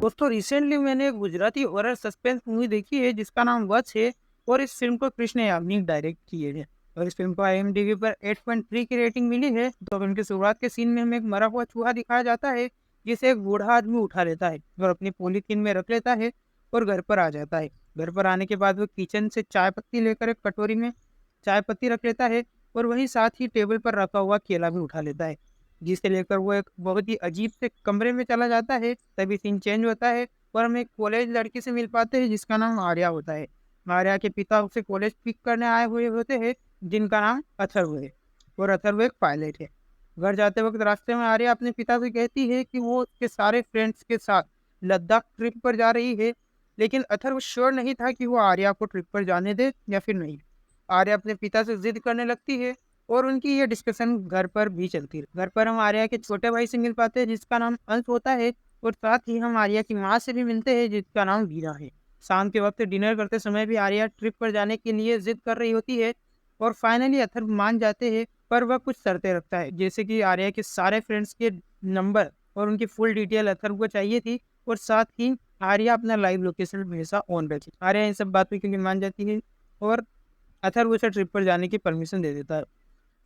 दोस्तों रिसेंटली मैंने एक गुजराती हॉरर सस्पेंस मूवी देखी है जिसका नाम वश है। और इस फिल्म को कृष्ण याग्निक डायरेक्ट किए हैं। और इस फिल्म को IMDb पर 8.3 की रेटिंग मिली है। तो फिल्म के शुरुआत के सीन में हमें एक मरा हुआ चूहा दिखाया जाता है जिसे एक बूढ़ा आदमी उठा लेता है और अपनी पॉलीथीन में रख लेता है और घर पर आ जाता है। घर पर आने के बाद वो किचन से चाय पत्ती लेकर एक कटोरी में चाय पत्ती रख लेता है और वहीं साथ ही टेबल पर रखा हुआ केला भी उठा लेता है, जिसे लेकर वो एक बहुत ही अजीब से कमरे में चला जाता है। तभी सीन चेंज होता है और हम एक कॉलेज लड़की से मिल पाते हैं जिसका नाम आर्या होता है। आर्या के पिता उसे कॉलेज पिक करने आए हुए होते हैं जिनका नाम अथर्व है। और अथर्व एक पायलट है। घर जाते वक्त रास्ते में आर्या अपने पिता से कहती है कि वो उसके सारे फ्रेंड्स के साथ लद्दाख ट्रिप पर जा रही है। लेकिन अथर्व श्योर नहीं था कि वो आर्या को ट्रिप पर जाने दे या फिर नहीं। आर्या अपने पिता से जिद करने लगती है और उनकी ये डिस्कशन घर पर भी चलती है। घर पर हम आर्या के छोटे भाई से मिल पाते हैं जिसका नाम अंश होता है। और साथ ही हम आर्या की माँ से भी मिलते हैं जिसका नाम वीना है। शाम के वक्त डिनर करते समय भी आर्या ट्रिप पर जाने के लिए जिद कर रही होती है और फाइनली अथर्व मान जाते हैं। पर वह कुछ शर्तें रखता है, जैसे कि आर्या के सारे फ्रेंड्स के नंबर और उनकी फुल डिटेल अथर्व को चाहिए थी। और साथ ही आर्या अपना लाइव लोकेशन हमेशा ऑन रखे। आर्या इन सब बातों के लिए मान जाती है और अथर्व उसे ट्रिप पर जाने की परमिशन दे देता है।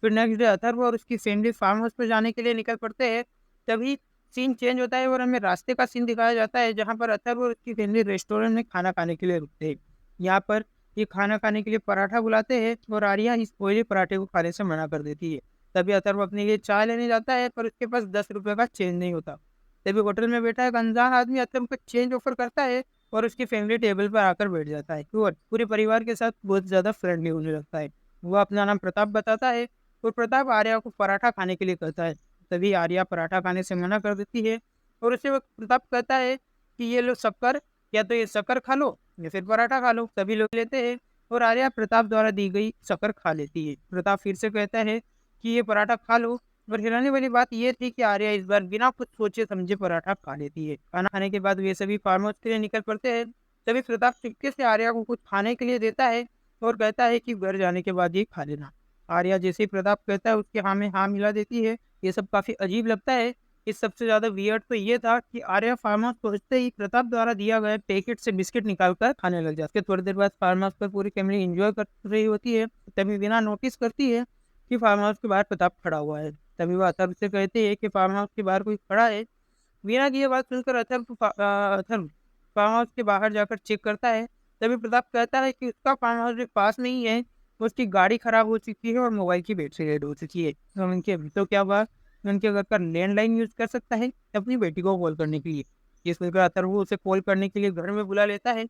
फिर नेक्स्ट डे अथर्व और उसकी फैमिली फार्म हाउस पर जाने के लिए निकल पड़ते हैं। तभी सीन चेंज होता है और हमें रास्ते का सीन दिखाया जाता है जहाँ पर अथर्व और उसकी फैमिली रेस्टोरेंट में खाना खाने के लिए रुकते हैं। यहाँ पर ये खाना खाने के लिए पराठा बुलाते हैं और आर्या इस ऑयली पराठे को खाने से मना कर देती है। तभी अथर्व अपने लिए चाय लेने जाता है पर उसके पास 10 रुपये का चेंज नहीं होता। तभी होटल में बैठा एक अनजान आदमी अथर्व को चेंज ऑफर करता है और उसकी फैमिली टेबल पर आकर बैठ जाता है और पूरे परिवार के साथ बहुत ज़्यादा फ्रेंडली होने लगता है। वो अपना नाम प्रताप बताता है और प्रताप आर्या को पराठा खाने के लिए कहता है। तभी आर्या पराठा खाने से मना कर देती है और उसे वो प्रताप कहता है कि ये लो शक्कर, या तो ये शक्कर खा लो या फिर पराठा खा लो। सभी लोग लेते हैं और आर्या प्रताप द्वारा दी गई शक्कर खा लेती है। प्रताप फिर से कहता है कि ये पराठा खा लो। और हैरानी वाली बात यह थी कि आर्या इस बार बिना कुछ सोचे समझे पराठा खा लेती है। खाना खाने के बाद वे सभी फार्म हाउस के लिए निकल पड़ते हैं। तभी प्रताप चुपके से आर्या को कुछ खाने के लिए देता है और कहता है कि घर जाने के बाद ये खा लेना। आर्या जैसे ही प्रताप कहता है उसके हाँ में हाँ मिला देती है। ये सब काफी अजीब लगता है। इस सबसे ज्यादा वियर्ड तो ये था कि आर्या फार्म हाउस पहुंचते ही प्रताप द्वारा दिया गया पैकेट से बिस्किट निकालकर खाने लग जाती है। थोड़ी देर बाद फार्म हाउस पर पूरी फैमिली एंजॉय कर रही होती है। तभी बिना नोटिस करती है कि फार्म हाउस के बाहर प्रताप खड़ा हुआ है। तभी वह अथर्व से कहते हैं कि फार्म हाउस के बाहर कोई खड़ा है। वीना की ये बात सुनकर अथर्व फार्म हाउस के बाहर जाकर चेक करता है। तभी प्रताप कहता है कि उसका फार्म हाउस भी पास में ही है। उसकी गाड़ी खराब हो चुकी है और मोबाइल की बैटरी डेड हो चुकी है। तो उनके तो क्या हुआ, उनके घर का लैंडलाइन यूज कर सकता है अपनी बेटी को कॉल करने के लिए। ये सुनकर अथर्व उसे कॉल करने के लिए घर में बुला लेता है।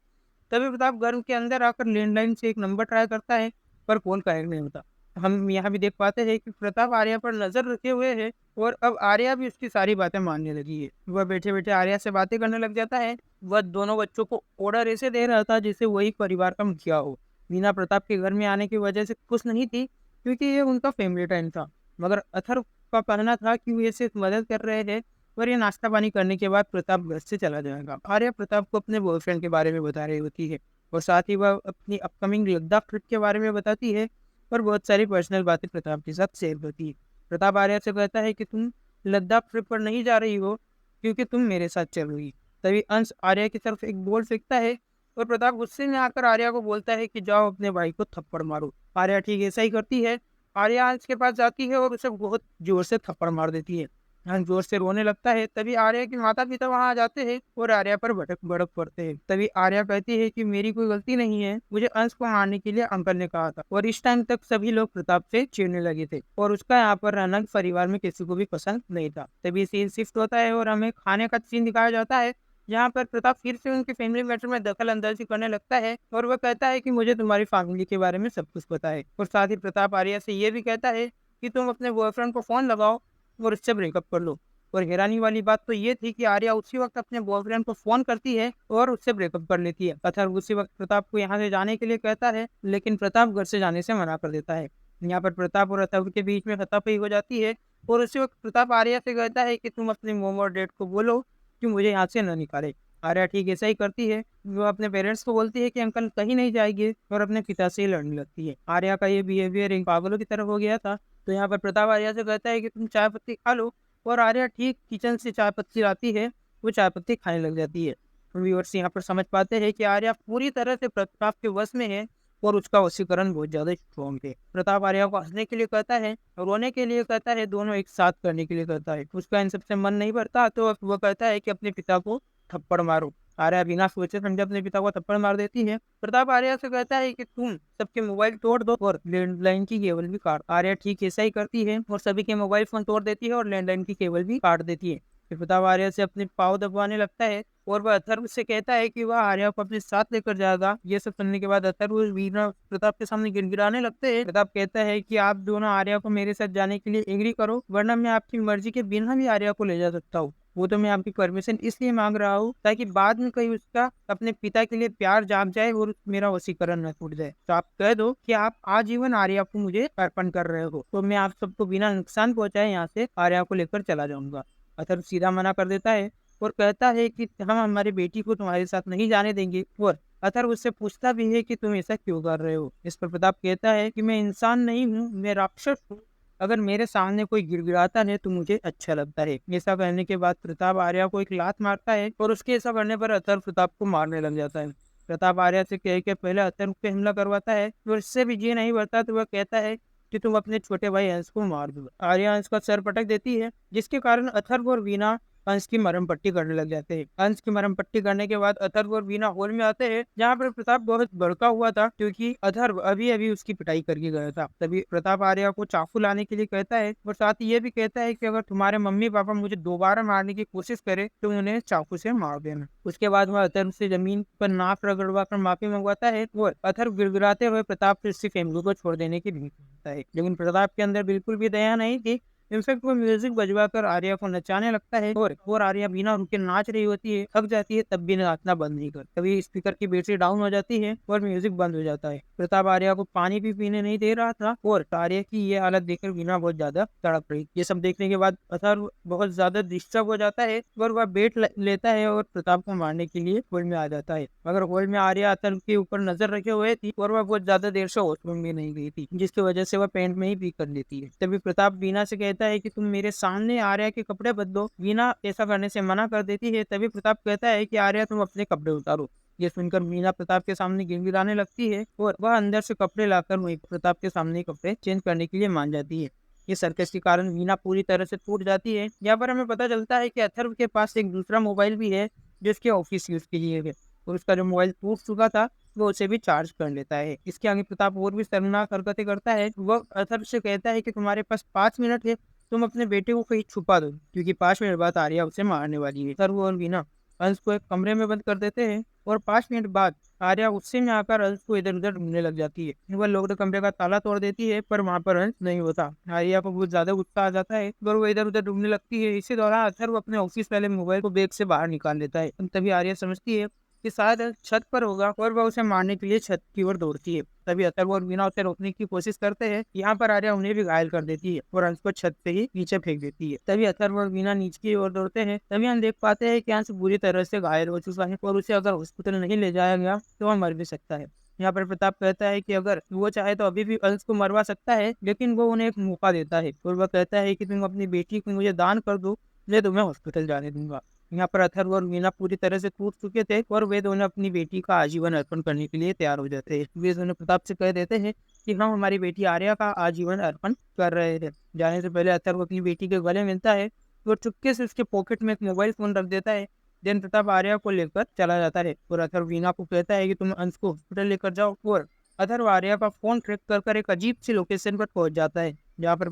तभी प्रताप घर के अंदर आकर लैंडलाइन से एक नंबर ट्राई करता है पर कॉल कनेक्ट नहीं होता। हम यहाँ भी देख पाते हैं कि प्रताप आर्या पर नजर रखे हुए है और अब आर्या भी उसकी सारी बातें मानने लगी है। वह बैठे बैठे आर्या से बातें करने लग जाता है। वह दोनों बच्चों को ऑर्डर ऐसे दे रहा था जैसे वही परिवार का मुखिया हो। मीना प्रताप के घर में आने की वजह से खुश नहीं थी क्योंकि ये उनका फैमिली टाइम था। मगर अथर्व का कहना था कि वे सिर्फ मदद कर रहे थे और ये नाश्ता पानी करने के बाद प्रताप घर से चला जाएगा। आर्या प्रताप को अपने बॉयफ्रेंड के बारे में बता रही होती है और साथ ही वह अपनी अपकमिंग लद्दाख ट्रिप के बारे में बताती है और बहुत सारी पर्सनल बातें प्रताप के साथ शेयर करती है। प्रताप आर्या से कहता है कि तुम लद्दाख ट्रिप पर नहीं जा रही हो क्योंकि तुम मेरे साथ चल रही। तभी अंश आर्या की तरफ एक बॉल फेंकता है और प्रताप गुस्से में आकर आर्या को बोलता है कि जाओ अपने भाई को थप्पड़ मारो। आर्या ठीक ऐसा ही करती है। आर्या अंश के पास जाती है और उसे बहुत जोर से थप्पड़ मार देती है। अंश जोर से रोने लगता है। तभी आर्या के माता पिता वहां आ जाते हैं और आर्या पर भड़क भड़क पड़ते हैं। तभी आर्या कहती है कि मेरी कोई गलती नहीं है, मुझे अंश को मारने के लिए अंकल ने कहा था। और इस टाइम तक सभी लोग प्रताप से चिढ़ने लगे थे और उसका यहाँ पर रहना परिवार में किसी को भी पसंद नहीं था। तभी सीन शिफ्ट होता है और हमें खाने का सीन दिखाया जाता है जहाँ पर प्रताप फिर से उनके फैमिली मैटर में दखल अंदाजी करने लगता है और वह कहता है कि मुझे तुम्हारी फैमिली के बारे में सब कुछ पता है। और साथ ही प्रताप आर्या से ये भी कहता है कि तुम अपने बॉयफ्रेंड को फोन लगाओ और उससे ब्रेकअप कर लो। और हैरानी वाली बात तो ये थी कि आर्या उसी वक्त अपने बॉयफ्रेंड को फोन करती है और उससे ब्रेकअप कर लेती है। अथर्व उसी वक्त प्रताप को यहाँ से जाने के लिए कहता है लेकिन प्रताप घर से जाने से मना कर देता है। यहाँ पर प्रताप और अथर्व के बीच में हाथापाई हो जाती है और उसी वक्त प्रताप आर्या से कहता है कि तुम अपने मोम और डैड को बोलो कि मुझे यहाँ से न निकाले। आर्या ठीक ऐसा ही करती है। वो अपने पेरेंट्स को बोलती है कि अंकल कहीं नहीं जाएंगे और अपने पिता से ही लड़ने लगती है। आर्या का ये बिहेवियर एक पागलों की तरफ हो गया था। तो यहाँ पर प्रताप आर्या से कहता है कि तुम चाय पत्ती खा लो और आर्या ठीक किचन से चाय पत्ती लाती है वो चाय पत्ती खाने लग जाती है। व्यूअर्स यहाँ पर समझ पाते हैं कि आर्या पूरी तरह से प्रताप के वश में है और उसका वशीकरण बहुत ज्यादा स्ट्रॉन्ग है। प्रताप आर्या को हंसने के लिए कहता है, रोने के लिए कहता है, दोनों एक साथ करने के लिए कहता है। उसका इन सबसे मन नहीं भरता तो वह कहता है कि अपने पिता को थप्पड़ मारो। आर्या बिना सोचे समझे अपने पिता को थप्पड़ मार देती है। प्रताप आर्या से कहता है कि तुम सबके मोबाइल तोड़ दो और लैंडलाइन की केबल भी काट। आर्या ठीक ऐसा ही करती है और सभी के मोबाइल फोन तोड़ देती है और लैंडलाइन की केबल भी काट देती है। फिर प्रताप आर्या से अपने पाँव दबाने लगता है और वह अथर्व से कहता है कि वह आर्या को अपने साथ लेकर जाएगा। ये सब सुनने के बाद अथर्व वीणा प्रताप के सामने गिड़गिड़ाने लगते हैं। प्रताप कहता है कि आप दोनों आर्या को मेरे साथ जाने के लिए एग्री करो, वरना मैं आपकी मर्जी के बिना भी आर्या को ले जा सकता हूँ। वो तो मैं आपकी परमिशन इसलिए मांग रहा हूँ ताकि बाद में कहीं उसका अपने पिता के लिए प्यार जाग जाए और मेरा वशीकरण न टूट जाए। तो आप कह दो कि आप आजीवन आर्या को मुझे अर्पण कर रहे हो, तो मैं आप सबको बिना नुकसान पहुंचाए यहाँ से आर्या को लेकर चला जाऊंगा। अथर्व सीधा मना कर देता है और कहता है कि हम हमारी बेटी को तुम्हारे साथ नहीं जाने देंगे। और अथर्व उससे पूछता भी है कि तुम ऐसा क्यों कर रहे हो। इस पर प्रताप कहता है कि मैं इंसान नहीं हूँ, मैं राक्षस हूँ। अगर मेरे सामने कोई गिड़गिड़ाता है तो मुझे अच्छा लगता है। ऐसा कहने के बाद प्रताप आर्या को एक लात मारता है और उसके ऐसा करने पर अथर्व प्रताप को मारने लग जाता है। प्रताप आर्या से कह के पहले अथर्व पे हमला करवाता है और इससे भी जी नहीं भरता तो वह कहता है कि तुम अपने छोटे भाई हंस को मार दो। आर्या हंस का सर पटक देती है, जिसके कारण अथर्व और वीणा अंश की मरहम पट्टी करने लग जाते हैं। अंश की मरहम पट्टी करने के बाद अथर्व और वीणा हॉल में आते हैं, जहाँ पर प्रताप बहुत भड़का हुआ था क्योंकि अथर्व अभी अभी उसकी पिटाई करके गया था। तभी प्रताप आर्या को चाकू लाने के लिए कहता है और साथ ही ये भी कहता है कि अगर तुम्हारे मम्मी पापा मुझे दोबारा मारने की कोशिश करे तो उन्हें चाकू से मार देना। उसके बाद वह अथर्व से जमीन पर नाक रगड़वा कर माफी मंगवाता है और अथर्व गिड़गिड़ाते हुए प्रताप से उसकी फैमिली को छोड़ देने की धमकी देता है। लेकिन प्रताप के अंदर बिल्कुल भी दया नहीं थी। इनफेक्ट वो म्यूजिक बजवा कर आर्या को नचाने लगता है और आर्या बिना रुके नाच रही होती है। थक जाती है तब भी नाचना बंद नहीं कर। तभी स्पीकर की बैटरी डाउन हो जाती है और म्यूजिक बंद हो जाता है। प्रताप आर्या को पानी भी पीने नहीं दे रहा था और आर्या की ये हालत देखकर वीणा बहुत ज्यादा तड़प रही। ये सब देखने के बाद अथर्व बहुत ज्यादा डिस्टर्ब हो जाता है और वह बेट लेता है और प्रताप को मारने के लिए हॉल में आ जाता है। मगर हॉल में आर्या अथर्व के ऊपर नजर रखे हुए थी और वह बहुत ज्यादा देर से वॉशरूम में नहीं गई थी, जिसकी वजह से वह पेंट में ही पी कर लेती है। तभी प्रताप वीणा से कहता है कि तुम मेरे सामने आर्या के कपड़े बदलो। वीणा ऐसा करने से मना कर देती है। तभी प्रताप कहता है कि आर्या तुम अपने कपड़े उतारो। ये सुनकर वीणा प्रताप के सामने गिड़गिड़ाने लगती है और वह अंदर से कपड़े लाकर वही प्रताप के सामने कपड़े चेंज करने के लिए मान जाती है। ये सर्कस के कारण वीणा पूरी तरह से टूट जाती है। यहाँ पर हमें पता चलता है कि अथर्व के पास एक दूसरा मोबाइल भी है जो इसके ऑफिस यूज के लिए है और उसका जो मोबाइल टूट चुका था वो उसे भी चार्ज कर लेता है। इसके आगे प्रताप और भी शर्मनाक हरकतें करता है। वह अथर्व से कहता है कि तुम्हारे पास 5 मिनट है, तुम अपने बेटे को कहीं छुपा दो क्योंकि 5 मिनट बाद आर्या उसे मारने वाली है। अथर्व और वीणा अंश को एक कमरे में बंद कर देते हैं और 5 मिनट बाद आर्या गुस्से में आकर अंश को इधर उधर ढूंढने लग जाती है। वह लॉक्ड कमरे का ताला तोड़ देती है पर वहां पर अंश नहीं होता। आर्या को बहुत ज्यादा गुस्सा आ जाता है और वो इधर उधर ढूंढने लगती है। इसी दौरान अथर्व अपने ऑफिस वाले मोबाइल को बैग से बाहर निकाल लेता है। तभी आर्या समझती है कि शायद छत पर होगा और वह उसे मारने के लिए छत की ओर दौड़ती है। तभी अथर्व और वीणा उसे रोकने की कोशिश करते हैं। यहाँ पर आर्या उन्हें भी घायल कर देती है और अंश को छत से ही नीचे फेंक देती है। तभी अथर्व और वीणा नीचे की ओर दौड़ते हैं। तभी हम देख पाते हैं कि अंश बुरी तरह से घायल हो चुका है और उसे अगर हॉस्पिटल नहीं ले जाया गया तो वह मर भी सकता है। यहाँ पर प्रताप कहता है कि अगर वो चाहे तो अभी भी अंश को मरवा सकता है, लेकिन वो उन्हें एक मौका देता है और वह कहता है कि तुम अपनी बेटी को मुझे दान कर दो, मैं तुम्हें हॉस्पिटल जाने दूंगा। यहाँ पर अथर्व और वीणा पूरी तरह से टूट चुके थे और वे दोनों अपनी बेटी का आजीवन अर्पण करने के लिए तैयार हो जाते हैं। वे दोनों प्रताप से कह देते हैं कि हम हमारी बेटी आर्या का आजीवन अर्पण कर रहे थे। जाने से पहले अथर्व अपनी बेटी के गले मिलता है और चुपके से उसके पॉकेट में एक मोबाइल फोन रख देता है। देन प्रताप आर्या को लेकर चला जाता है और अथर्व वीणा को कहता है कि तुम अंश को हॉस्पिटल लेकर जाओ और अथर्व आर्या का फोन ट्रैक कर एक अजीब सी लोकेशन पर पहुंच जाता है जहाँ पर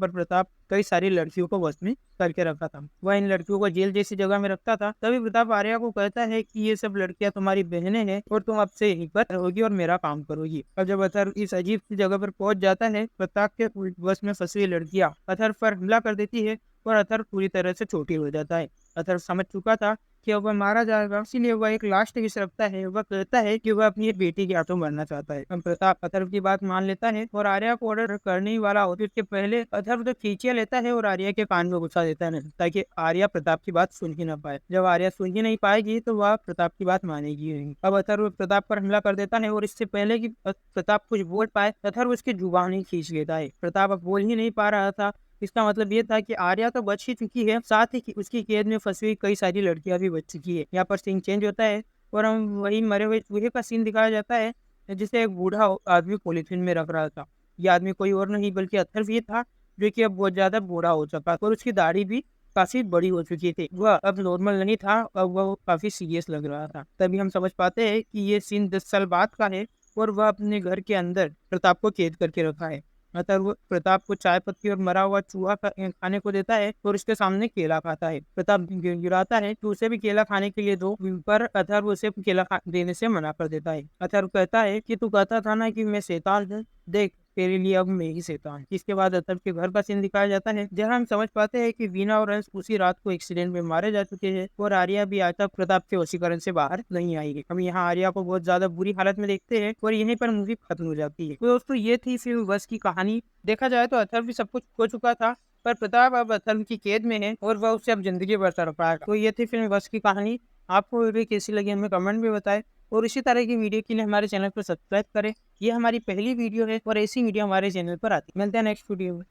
प्रताप कई सारी लड़कियों को बस में करके रखा था। वह इन लड़कियों को जेल जैसी जगह में रखता था। तभी प्रताप आर्या को कहता है कि ये सब लड़कियां तुम्हारी बहनें हैं और तुम अब से यहीं पर रहोगी और मेरा काम करोगी। अब जब अथर्व इस अजीब सी जगह पर पहुंच जाता है, प्रताप के बस में फंसी लड़कियां अथर्व पर हमला कर देती है और अथर्व पूरी तरह से चोटिल हो जाता है। अथर्व समझ चुका था कि अब वह मारा जाएगा, इसीलिए वह एक लास्ट विश रखता है। वह कहता है कि वह अपनी बेटी के हाथों मरना चाहता है। प्रताप अथर्व की बात मान लेता है और आर्या को ऑर्डर करने ही वाला होता है। उसके पहले अथर्व तो खींचिया लेता है और आर्या के कान में घुसा देता है ताकि आर्या प्रताप की बात सुन ही ना पाए। जब आर्या सुन ही नहीं पाएगी तो वह प्रताप की बात मानेगी नहीं। अब अथर्व प्रताप पर हमला कर देता है और इससे पहले कि प्रताप कुछ बोल पाए अथर्व उसकी जुबान ही खींच लेता है। प्रताप अब बोल ही नहीं पा रहा था इसका मतलब ये था कि आर्या तो बच ही चुकी है, साथ ही उसकी कैद में फंसी हुई कई सारी लड़कियां भी बच चुकी है। यहाँ पर सीन चेंज होता है और हम वही मरे हुए चूहे का सीन दिखाया जाता है, जिसे एक बूढ़ा आदमी पॉलीथीन में रख रहा था। ये आदमी कोई और नहीं बल्कि अथर्व था, जो कि अब बहुत ज्यादा बूढ़ा हो चुका और उसकी दाढ़ी भी काफी बड़ी हो चुकी थी। वह अब नॉर्मल नहीं था, अब वह काफी सीरियस लग रहा था। तभी हम समझ पाते हैं कि ये सीन 10 साल बाद का है और वह अपने घर के अंदर प्रताप को कैद करके रखा है। अतर्व प्रताप को चाय पत्ती और मरा हुआ चूहा खाने को देता है और उसके सामने केला खाता है। प्रताप गिराता है कि उसे भी केला खाने के लिए दो, पर अथर्व उसे केला देने से मना कर देता है। अथर्व कहता है कि तू कहता था ना कि मैं शैतान हूँ, देख तेरे लिए अब मैं ही शैतान। इसके बाद अथर्व के घर का सीन दिखाया जाता है, जहाँ हम समझ पाते हैं कि वीणा और अंश उसी रात को एक्सीडेंट में मारे जा चुके हैं और आर्या भी आज तक प्रताप के वशीकरण से बाहर नहीं आई है। हम यहाँ आर्या को बहुत ज्यादा बुरी हालत में देखते हैं और यहीं पर मूवी खत्म हो जाती है। तो दोस्तों ये थी फिल्म वश की कहानी। देखा जाए तो अथर्व भी सब कुछ खो चुका था, पर प्रताप अब अथर्व की कैद में है और वह उससे अब जिंदगी भर तड़प पाएगा। तो ये थी फिल्म वश की कहानी। आपको वीडियो कैसी लगी हमें कमेंट में बताएं और इसी तरह की वीडियो के लिए हमारे चैनल को सब्सक्राइब करें। ये हमारी पहली वीडियो है और ऐसी वीडियो हमारे चैनल पर आती है। मिलते हैं नेक्स्ट वीडियो में।